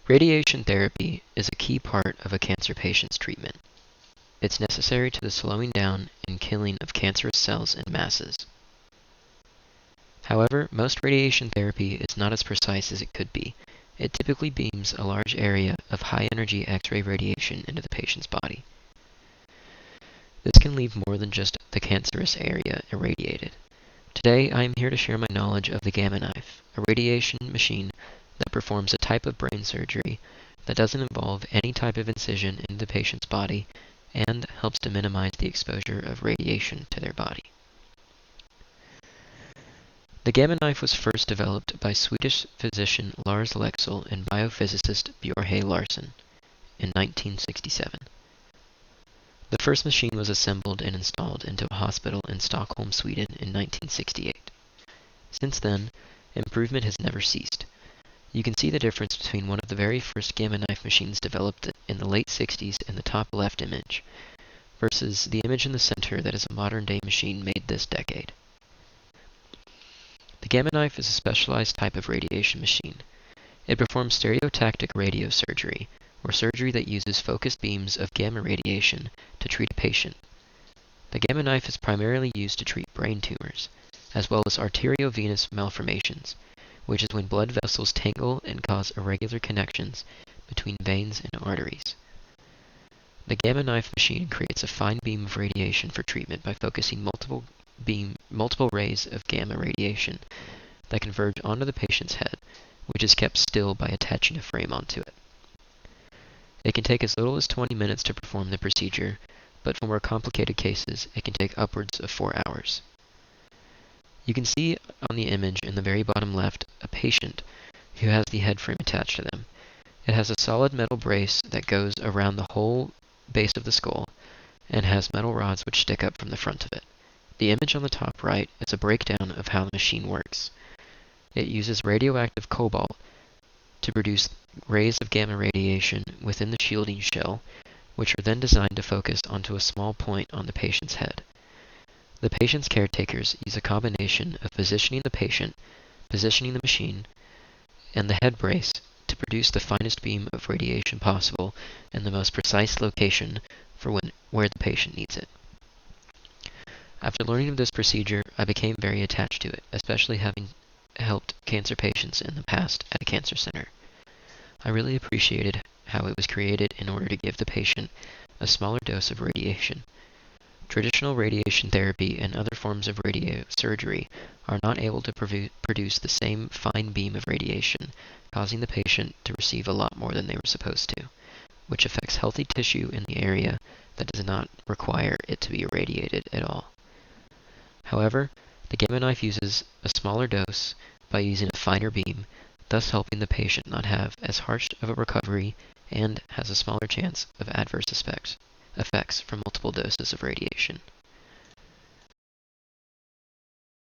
Radiation therapy is a key part of a cancer patient's treatment. It's necessary to the slowing down and killing of cancerous cells in masses. However, most radiation therapy is not as precise as it could be. It typically beams a large area of high-energy X-ray radiation into the patient's body. This can leave more than just the cancerous area irradiated. Today, I am here to share my knowledge of the Gamma Knife, a radiation machine that performs a type of brain surgery that doesn't involve any type of incision into the patient's body and helps to minimize the exposure of radiation to their body. The Gamma Knife was first developed by Swedish physician Lars Leksell and biophysicist Björn Larsen in 1967. The first machine was assembled and installed into a hospital in Stockholm, Sweden in 1968. Since then, improvement has never ceased. You can see the difference between one of the very first Gamma Knife machines developed in the late 60s in the top left image, versus the image in the center that is a modern-day machine made this decade. The Gamma Knife is a specialized type of radiation machine. It performs stereotactic radiosurgery, or surgery that uses focused beams of gamma radiation to treat a patient. The Gamma Knife is primarily used to treat brain tumors, as well as arteriovenous malformations, which is when blood vessels tangle and cause irregular connections between veins and arteries. The Gamma Knife machine creates a fine beam of radiation for treatment by focusing multiple rays of gamma radiation that converge onto the patient's head, which is kept still by attaching a frame onto it. It can take as little as 20 minutes to perform the procedure, but for more complicated cases, it can take upwards of 4 hours. You can see on the image in the very bottom left a patient who has the head frame attached to them. It has a solid metal brace that goes around the whole base of the skull and has metal rods which stick up from the front of it. The image on the top right is a breakdown of how the machine works. It uses radioactive cobalt to produce rays of gamma radiation within the shielding shell, which are then designed to focus onto a small point on the patient's head. The patient's caretakers use a combination of positioning the patient, positioning the machine, and the head brace to produce the finest beam of radiation possible in the most precise location for where the patient needs it. After learning of this procedure, I became very attached to it, especially having helped cancer patients in the past at a cancer center. I really appreciated how it was created in order to give the patient a smaller dose of radiation. Traditional radiation therapy and other forms of radiosurgery are not able to produce the same fine beam of radiation, causing the patient to receive a lot more than they were supposed to, which affects healthy tissue in the area that does not require it to be irradiated at all. However, the Gamma Knife uses a smaller dose by using a finer beam, thus helping the patient not have as harsh of a recovery and has a smaller chance of adverse effects from multiple doses of radiation.